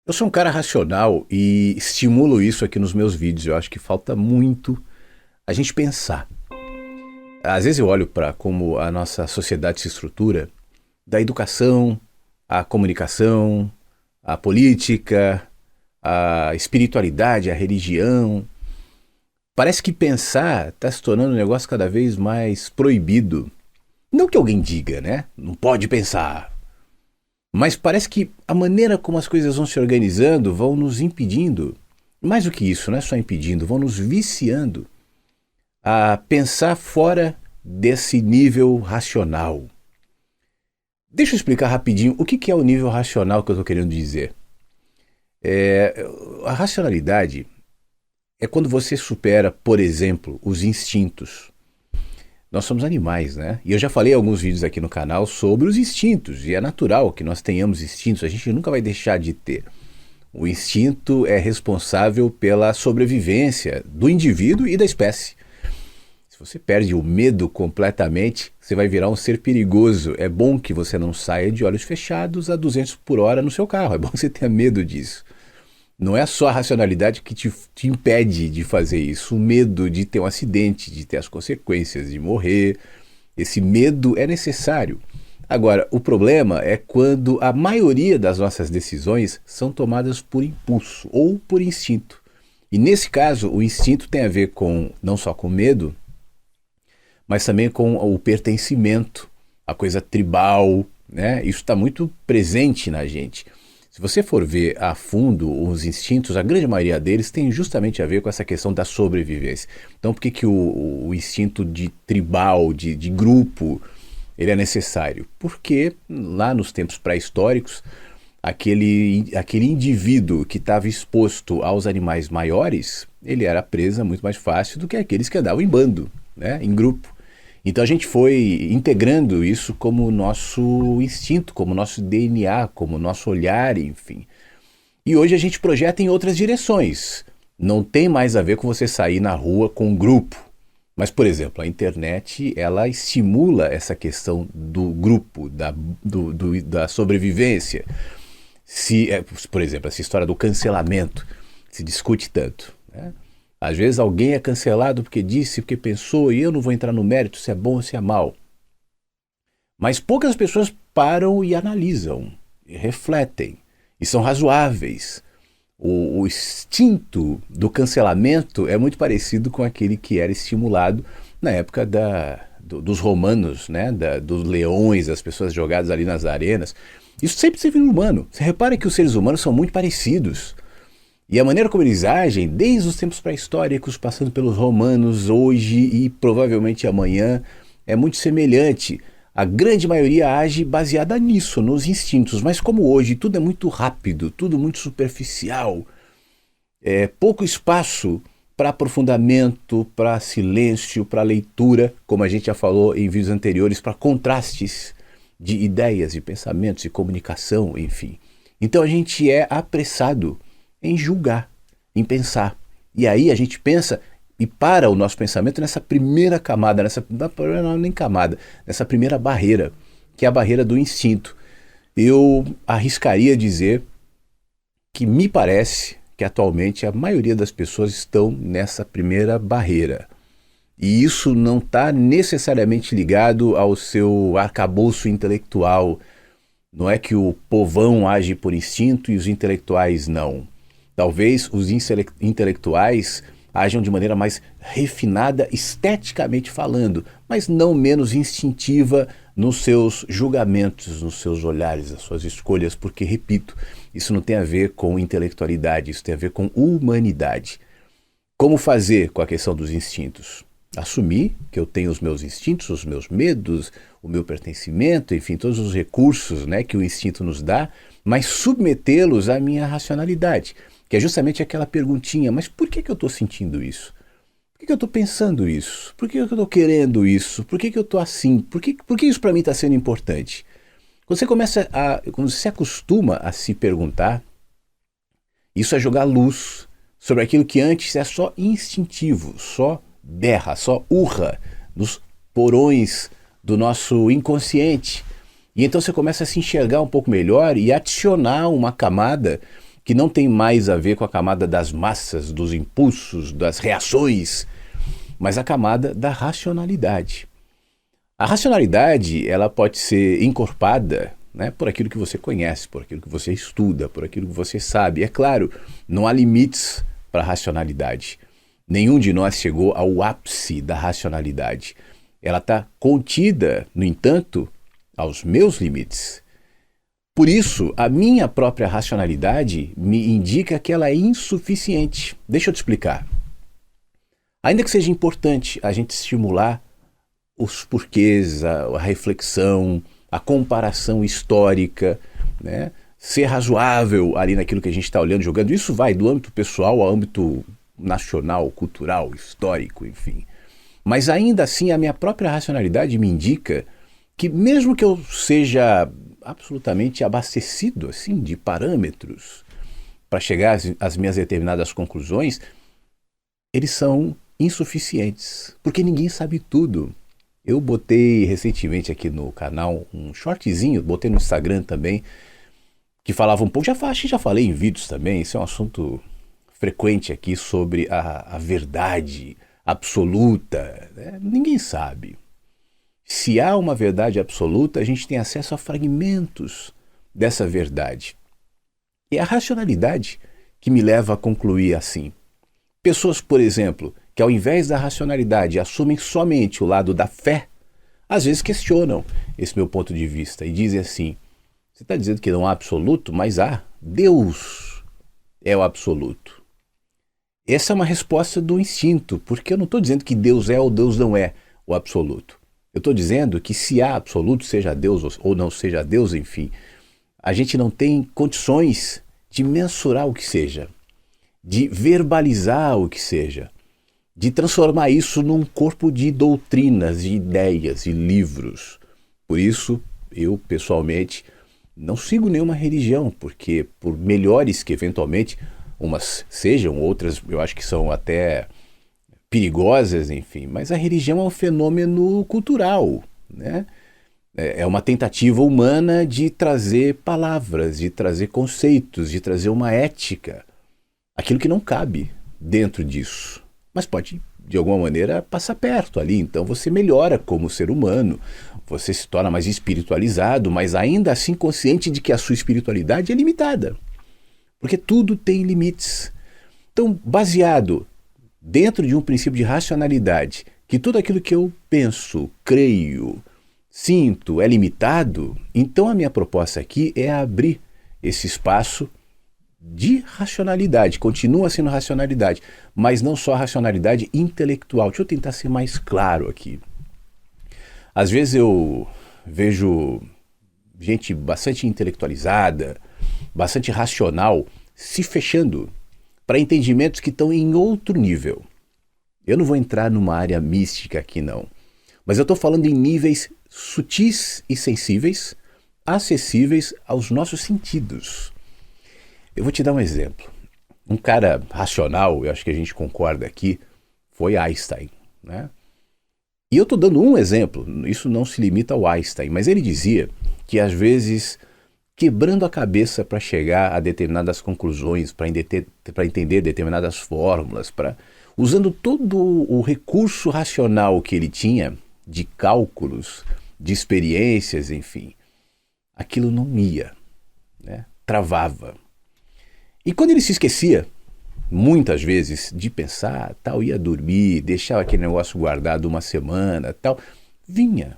Eu sou um cara racional e estimulo isso aqui nos meus vídeos. Eu acho que falta muito a gente pensar. Às vezes eu olho para como a nossa sociedade se estrutura, da educação, à comunicação, à política, à espiritualidade, à religião. Parece que pensar está se tornando um negócio cada vez mais proibido. Não que alguém diga, né? Não pode pensar. Mas parece que a maneira como as coisas vão se organizando vão nos impedindo, mais do que isso, não é só impedindo, vão nos viciando a pensar fora desse nível racional. Deixa eu explicar rapidinho o que é o nível racional que eu estou querendo dizer. A racionalidade é quando você supera, por exemplo, os instintos. Nós somos animais, né? E eu já falei em alguns vídeos aqui no canal sobre os instintos, e é natural que nós tenhamos instintos, a gente nunca vai deixar de ter. O instinto é responsável pela sobrevivência do indivíduo e da espécie. Se você perde o medo completamente, você vai virar um ser perigoso. É bom que você não saia de olhos fechados a 200 por hora no seu carro, é bom que você tenha medo disso. Não é só a racionalidade que te impede de fazer isso. O medo de ter um acidente, de ter as consequências, de morrer. Esse medo é necessário. Agora, o problema é quando a maioria das nossas decisões são tomadas por impulso ou por instinto. E nesse caso, o instinto tem a ver com não só com medo, mas também com o pertencimento, a coisa tribal, né? Isso está muito presente na gente. Se você for ver a fundo os instintos, a grande maioria deles tem justamente a ver com essa questão da sobrevivência. Então, por que o instinto de tribal, de grupo, ele é necessário? Porque lá nos tempos pré-históricos, aquele indivíduo que estava exposto aos animais maiores, ele era presa muito mais fácil do que aqueles que andavam em bando, né, em grupo. Então a gente foi integrando isso como nosso instinto, como nosso DNA, como nosso olhar, enfim. E hoje a gente projeta em outras direções. Não tem mais a ver com você sair na rua com um grupo. Mas, por exemplo, a internet, ela estimula essa questão do grupo, da sobrevivência. Por exemplo, essa história do cancelamento se discute tanto, né? Às vezes alguém é cancelado porque disse, porque pensou, e eu não vou entrar no mérito se é bom ou se é mal. Mas poucas pessoas param e analisam, e refletem, e são razoáveis. O instinto do cancelamento é muito parecido com aquele que era estimulado na época dos romanos, né? Dos leões, das pessoas jogadas ali nas arenas. Isso sempre teve no humano. Você repara que os seres humanos são muito parecidos. E a maneira como eles agem, desde os tempos pré-históricos, passando pelos romanos, hoje e provavelmente amanhã, é muito semelhante. A grande maioria age baseada nisso, nos instintos. Mas como hoje tudo é muito rápido, tudo muito superficial, pouco espaço para aprofundamento, para silêncio, para leitura, como a gente já falou em vídeos anteriores, para contrastes de ideias, de pensamentos, de comunicação, enfim. Então a gente é apressado em julgar, em pensar. E aí a gente pensa e para o nosso pensamento nessa primeira camada, nessa primeira barreira, que é a barreira do instinto. Eu arriscaria dizer que me parece que atualmente a maioria das pessoas estão nessa primeira barreira. E isso não está necessariamente ligado ao seu arcabouço intelectual. Não é que o povão age por instinto e os intelectuais não. Talvez os intelectuais ajam de maneira mais refinada, esteticamente falando, mas não menos instintiva nos seus julgamentos, nos seus olhares, nas suas escolhas, porque, repito, isso não tem a ver com intelectualidade, isso tem a ver com humanidade. Como fazer com a questão dos instintos? Assumir que eu tenho os meus instintos, os meus medos, o meu pertencimento, enfim, todos os recursos, né, que o instinto nos dá, mas submetê-los à minha racionalidade. Que é justamente aquela perguntinha, mas por que eu estou sentindo isso? Por que eu estou pensando isso? Por que eu estou querendo isso? Por que eu estou assim? Por que isso para mim está sendo importante? Quando você se acostuma a se perguntar, isso é jogar luz sobre aquilo que antes é só instintivo, só berra, só urra nos porões do nosso inconsciente. E então você começa a se enxergar um pouco melhor e adicionar uma camada que não tem mais a ver com a camada das massas, dos impulsos, das reações, mas a camada da racionalidade. A racionalidade, ela pode ser encorpada, né, por aquilo que você conhece, por aquilo que você estuda, por aquilo que você sabe. É claro, não há limites para a racionalidade. Nenhum de nós chegou ao ápice da racionalidade. Ela está contida, no entanto, aos meus limites. Por isso, a minha própria racionalidade me indica que ela é insuficiente. Deixa eu te explicar. Ainda que seja importante a gente estimular os porquês, a reflexão, a comparação histórica, né? Ser razoável ali naquilo que a gente está olhando, jogando, isso vai do âmbito pessoal ao âmbito nacional, cultural, histórico, enfim. Mas ainda assim a minha própria racionalidade me indica que mesmo que eu seja absolutamente abastecido assim de parâmetros para chegar às minhas determinadas conclusões, eles são insuficientes, porque ninguém sabe tudo. Eu botei recentemente aqui no canal um shortzinho, botei no Instagram também, que falava um pouco, acho que já falei em vídeos também, isso é um assunto frequente aqui sobre a verdade absoluta, né? Ninguém sabe. Se há uma verdade absoluta, a gente tem acesso a fragmentos dessa verdade. E é a racionalidade que me leva a concluir assim. Pessoas, por exemplo, que ao invés da racionalidade assumem somente o lado da fé, às vezes questionam esse meu ponto de vista e dizem assim: você está dizendo que não há absoluto, mas há. Deus é o absoluto. Essa é uma resposta do instinto, porque eu não estou dizendo que Deus é ou Deus não é o absoluto. Eu estou dizendo que se há absoluto, seja Deus ou não seja Deus, enfim, a gente não tem condições de mensurar o que seja, de verbalizar o que seja, de transformar isso num corpo de doutrinas, de ideias e livros. Por isso, eu, pessoalmente, não sigo nenhuma religião, porque por melhores que eventualmente umas sejam, outras eu acho que são até perigosas, enfim, mas a religião é um fenômeno cultural, né? É uma tentativa humana de trazer palavras, de trazer conceitos, de trazer uma ética, aquilo que não cabe dentro disso, mas pode, de alguma maneira, passar perto ali. Então você melhora como ser humano, você se torna mais espiritualizado, mas ainda assim consciente de que a sua espiritualidade é limitada, porque tudo tem limites. Então, baseado dentro de um princípio de racionalidade, que tudo aquilo que eu penso, creio, sinto é limitado, então a minha proposta aqui é abrir esse espaço de racionalidade, continua sendo racionalidade, mas não só racionalidade intelectual. Deixa eu tentar ser mais claro aqui. Às vezes eu vejo gente bastante intelectualizada, bastante racional, se fechando para entendimentos que estão em outro nível. Eu não vou entrar numa área mística aqui não, mas eu estou falando em níveis sutis e sensíveis, acessíveis aos nossos sentidos. Eu vou te dar um exemplo. Um cara racional, eu acho que a gente concorda aqui, foi Einstein, né? E eu estou dando um exemplo, isso não se limita ao Einstein, mas ele dizia que às vezes, quebrando a cabeça para chegar a determinadas conclusões, para entender determinadas fórmulas, usando todo o recurso racional que ele tinha, de cálculos, de experiências, enfim, aquilo não ia, né? Travava. E quando ele se esquecia, muitas vezes, de pensar, tal, ia dormir, deixava aquele negócio guardado uma semana, tal, vinha.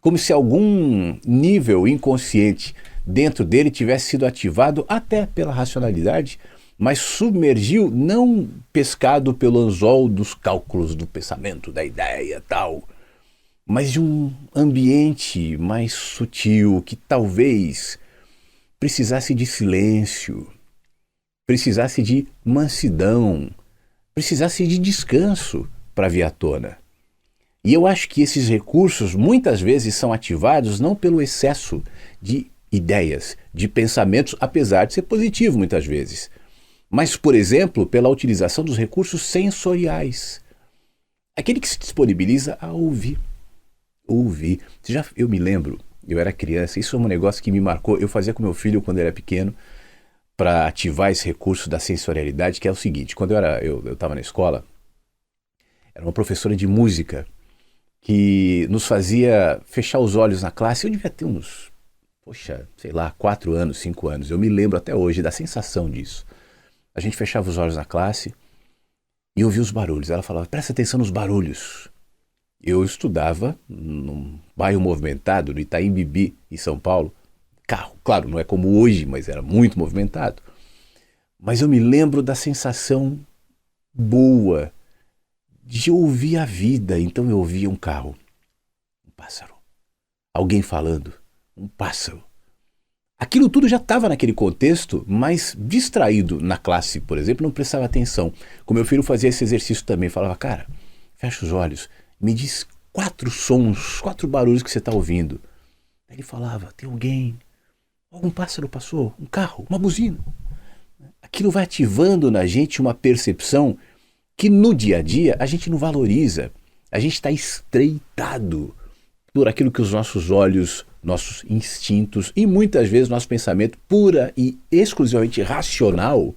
Como se algum nível inconsciente dentro dele tivesse sido ativado até pela racionalidade, mas submergiu, não pescado pelo anzol dos cálculos do pensamento, da ideia, tal, mas de um ambiente mais sutil, que talvez precisasse de silêncio, precisasse de mansidão, precisasse de descanso para vir à tona. E eu acho que esses recursos muitas vezes são ativados não pelo excesso de ideias, de pensamentos, apesar de ser positivo muitas vezes, mas, por exemplo, pela utilização dos recursos sensoriais. Aquele que se disponibiliza a ouvir. Ouvir. Eu me lembro, eu era criança, isso é um negócio que me marcou, eu fazia com meu filho quando ele era pequeno. para ativar esse recurso da sensorialidade, que é o seguinte: quando eu estava na escola, era uma professora de música que nos fazia fechar os olhos na classe. Eu devia ter uns, poxa, sei lá, 4 anos, 5 anos. Eu me lembro até hoje da sensação disso. A gente fechava os olhos na classe e ouvia os barulhos. Ela falava: presta atenção nos barulhos. Eu estudava num bairro movimentado, no Itaim Bibi, em São Paulo. Carro, claro, não é como hoje, mas era muito movimentado. Mas eu me lembro da sensação boa de ouvir a vida. Então eu ouvia um carro, um pássaro, alguém falando, um pássaro. Aquilo tudo já estava naquele contexto, mas distraído na classe, por exemplo, não prestava atenção. Com meu filho fazia esse exercício também, falava: cara, fecha os olhos, me diz 4 sons, 4 barulhos que você está ouvindo. Aí ele falava: tem algum pássaro passou, um carro, uma buzina. Aquilo vai ativando na gente uma percepção que no dia a dia a gente não valoriza. A gente está estreitado por aquilo que os nossos olhos, nossos instintos e muitas vezes nosso pensamento pura e exclusivamente racional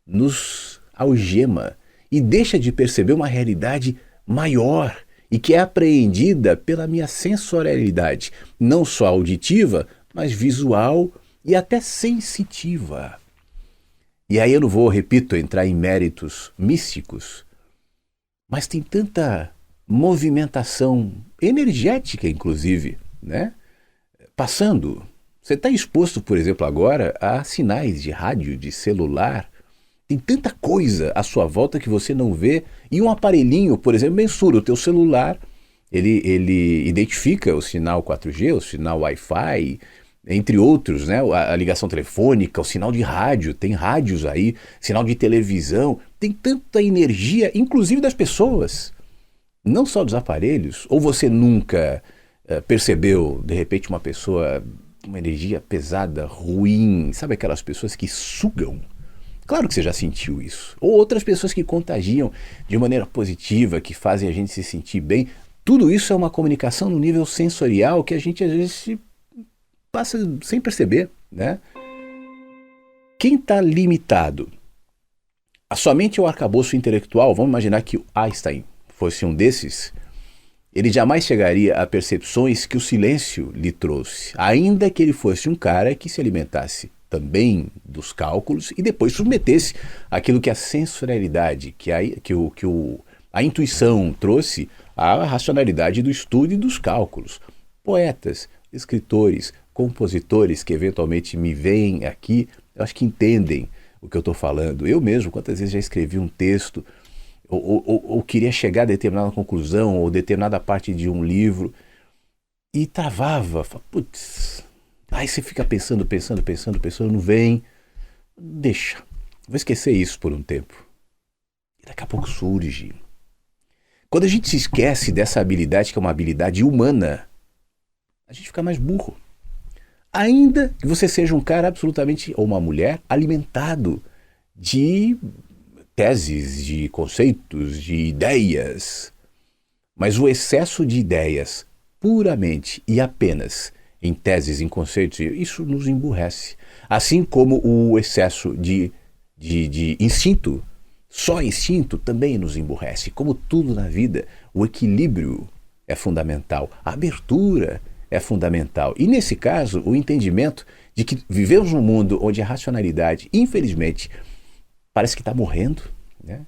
nos algema e deixa de perceber uma realidade maior e que é apreendida pela minha sensorialidade, não só auditiva, mas visual e até sensitiva. E aí eu não vou, repito, entrar em méritos místicos, mas tem tanta movimentação energética, inclusive, né? Passando. Você está exposto, por exemplo, agora a sinais de rádio, de celular. Tem tanta coisa à sua volta que você não vê. E um aparelhinho, por exemplo, mensura o teu celular. Ele identifica o sinal 4G, o sinal Wi-Fi, entre outros, né? A ligação telefônica, o sinal de rádio, tem rádios aí, sinal de televisão, tem tanta energia, inclusive das pessoas, não só dos aparelhos. Ou você nunca percebeu, de repente, uma pessoa, uma energia pesada, ruim, sabe aquelas pessoas que sugam? Claro que você já sentiu isso. Ou outras pessoas que contagiam de maneira positiva, que fazem a gente se sentir bem. Tudo isso é uma comunicação no nível sensorial que a gente às vezes passa sem perceber, né? Quem está limitado a somente o arcabouço intelectual, vamos imaginar que o Einstein fosse um desses, ele jamais chegaria a percepções que o silêncio lhe trouxe, ainda que ele fosse um cara que se alimentasse também dos cálculos e depois submetesse aquilo que a sensorialidade, a intuição trouxe à racionalidade do estudo e dos cálculos. Poetas, escritores, compositores que eventualmente me veem aqui, eu acho que entendem o que eu estou falando. Eu mesmo, quantas vezes já escrevi um texto ou queria chegar a determinada conclusão ou determinada parte de um livro e travava, putz, aí você fica pensando, não vem, deixa, vou esquecer isso por um tempo. E daqui a pouco surge. Quando a gente se esquece dessa habilidade, que é uma habilidade humana, a gente fica mais burro. Ainda que você seja um cara absolutamente, ou uma mulher, alimentado de teses, de conceitos, de ideias. Mas o excesso de ideias, puramente e apenas em teses, em conceitos, isso nos emburrece. Assim como o excesso de instinto, só instinto também nos emburrece. Como tudo na vida, o equilíbrio é fundamental, a abertura é fundamental. E nesse caso, o entendimento de que vivemos num mundo onde a racionalidade, infelizmente, parece que está morrendo, né?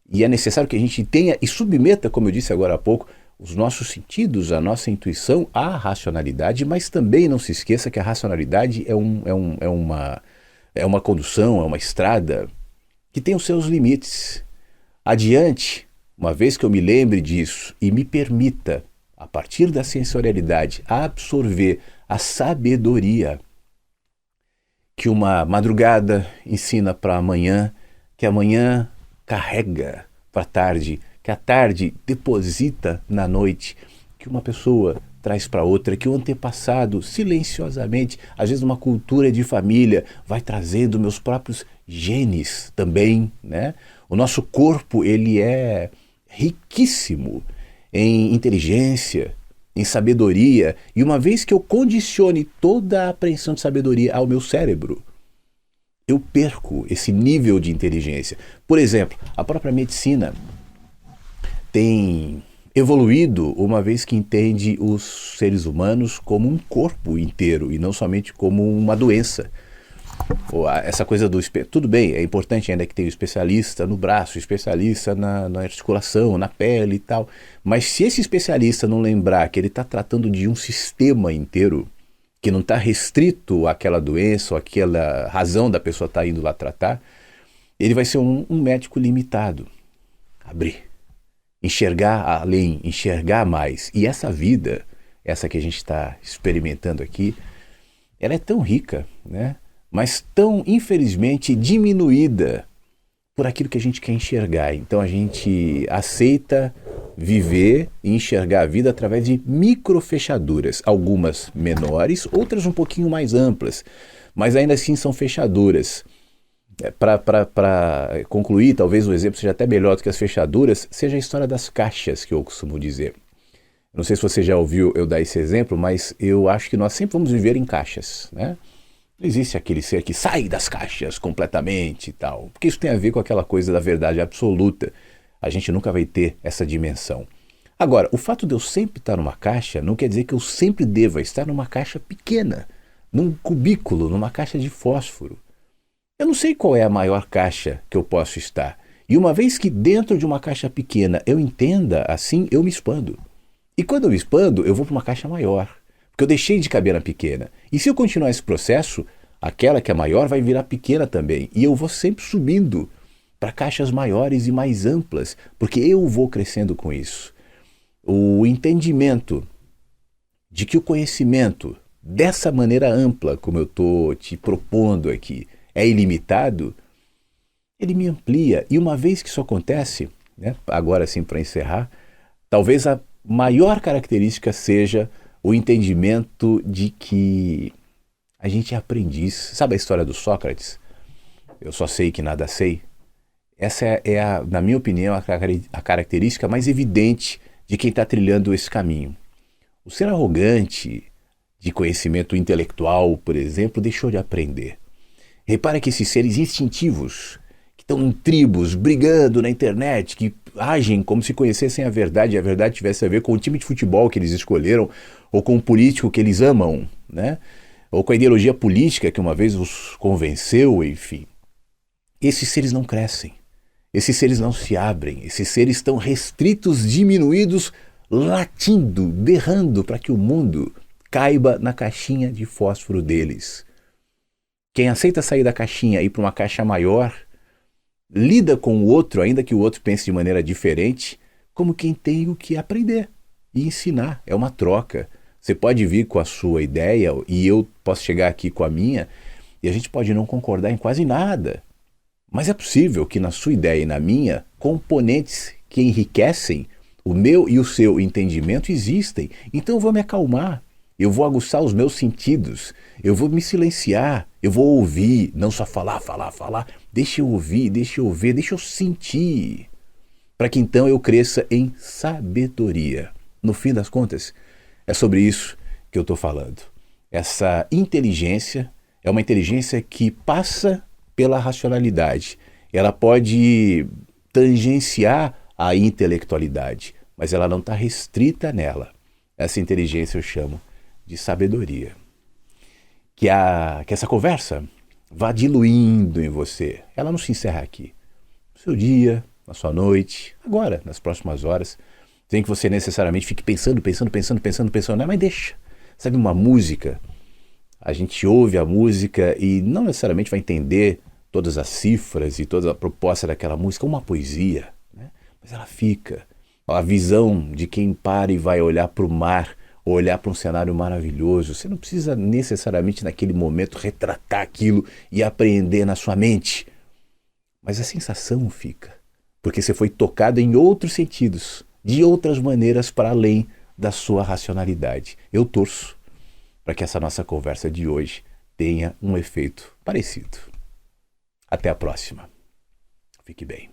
E é necessário que a gente tenha e submeta, como eu disse agora há pouco, os nossos sentidos, a nossa intuição à racionalidade, mas também não se esqueça que a racionalidade é uma condução, é uma estrada que tem os seus limites. Adiante, uma vez que eu me lembre disso e me permita, a partir da sensorialidade, absorver a sabedoria que uma madrugada ensina para amanhã, que amanhã carrega para a tarde, que a tarde deposita na noite, que uma pessoa traz para outra, que o antepassado silenciosamente, às vezes uma cultura de família, vai trazendo meus próprios genes também, né? O nosso corpo, ele é riquíssimo em inteligência, em sabedoria, e uma vez que eu condicione toda a apreensão de sabedoria ao meu cérebro, eu perco esse nível de inteligência. Por exemplo, a própria medicina tem evoluído uma vez que entende os seres humanos como um corpo inteiro e não somente como uma doença. Essa coisa do... Tudo bem, é importante ainda que tenha o especialista no braço, especialista na articulação, na pele e tal, mas se esse especialista não lembrar que ele está tratando de um sistema inteiro, que não está restrito àquela doença ou àquela razão da pessoa estar indo lá tratar, ele vai ser um médico limitado. Abrir, enxergar além, enxergar mais. E essa vida, essa que a gente está experimentando aqui, ela é tão rica, né? Mas tão, infelizmente, diminuída por aquilo que a gente quer enxergar. Então a gente aceita viver e enxergar a vida através de microfechaduras, algumas menores, outras um pouquinho mais amplas, mas ainda assim são fechaduras. Para concluir, talvez o exemplo seja até melhor do que as fechaduras, seja a história das caixas, que eu costumo dizer. Não sei se você já ouviu eu dar esse exemplo, mas eu acho que nós sempre vamos viver em caixas, né? Não existe aquele ser que sai das caixas completamente e tal, porque isso tem a ver com aquela coisa da verdade absoluta. A gente nunca vai ter essa dimensão. Agora, o fato de eu sempre estar numa caixa não quer dizer que eu sempre deva estar numa caixa pequena, num cubículo, numa caixa de fósforo. Eu não sei qual é a maior caixa que eu posso estar. E uma vez que dentro de uma caixa pequena eu entenda assim, eu me expando. E quando eu me expando, eu vou para uma caixa maior. Porque eu deixei de caber na pequena. E se eu continuar esse processo, aquela que é maior vai virar pequena também. E eu vou sempre subindo para caixas maiores e mais amplas, porque eu vou crescendo com isso. O entendimento de que o conhecimento, dessa maneira ampla, como eu estou te propondo aqui, é ilimitado, ele me amplia. E uma vez que isso acontece, né, agora sim para encerrar, talvez a maior característica seja o entendimento de que a gente é aprendiz. Sabe a história do Sócrates? Eu só sei que nada sei. Essa é, na minha opinião, a característica mais evidente de quem está trilhando esse caminho. O ser arrogante de conhecimento intelectual, por exemplo, deixou de aprender. Repara que esses seres instintivos, que estão em tribos, brigando na internet, que agem como se conhecessem a verdade e a verdade tivesse a ver com o time de futebol que eles escolheram ou com o político que eles amam, né? Ou com a ideologia política que uma vez os convenceu, enfim. Esses seres não crescem, esses seres não se abrem, esses seres estão restritos, diminuídos, latindo, berrando para que o mundo caiba na caixinha de fósforo deles. Quem aceita sair da caixinha e ir para uma caixa maior, lida com o outro, ainda que o outro pense de maneira diferente, como quem tem o que aprender e ensinar. É uma troca. Você pode vir com a sua ideia e eu posso chegar aqui com a minha e a gente pode não concordar em quase nada. Mas é possível que na sua ideia e na minha, componentes que enriquecem o meu e o seu entendimento existem. Então eu vou me acalmar, eu vou aguçar os meus sentidos, eu vou me silenciar, eu vou ouvir, não só falar. Deixa eu ouvir, deixa eu ver, deixa eu sentir, para que então eu cresça em sabedoria. No fim das contas, é sobre isso que eu estou falando. Essa inteligência é uma inteligência que passa pela racionalidade. Ela pode tangenciar a intelectualidade, mas ela não está restrita nela. Essa inteligência eu chamo de sabedoria. Que essa conversa vá diluindo em você. Ela não se encerra aqui. No seu dia, na sua noite, agora, nas próximas horas. Sem que você necessariamente fique pensando, não, mas deixa. Sabe uma música? A gente ouve a música e não necessariamente vai entender todas as cifras e toda a proposta daquela música, uma poesia, né? Mas ela fica. A visão de quem para e vai olhar para o mar, ou olhar para um cenário maravilhoso. Você não precisa necessariamente naquele momento retratar aquilo e apreender na sua mente. Mas a sensação fica, porque você foi tocado em outros sentidos, de outras maneiras para além da sua racionalidade. Eu torço para que essa nossa conversa de hoje tenha um efeito parecido. Até a próxima. Fique bem.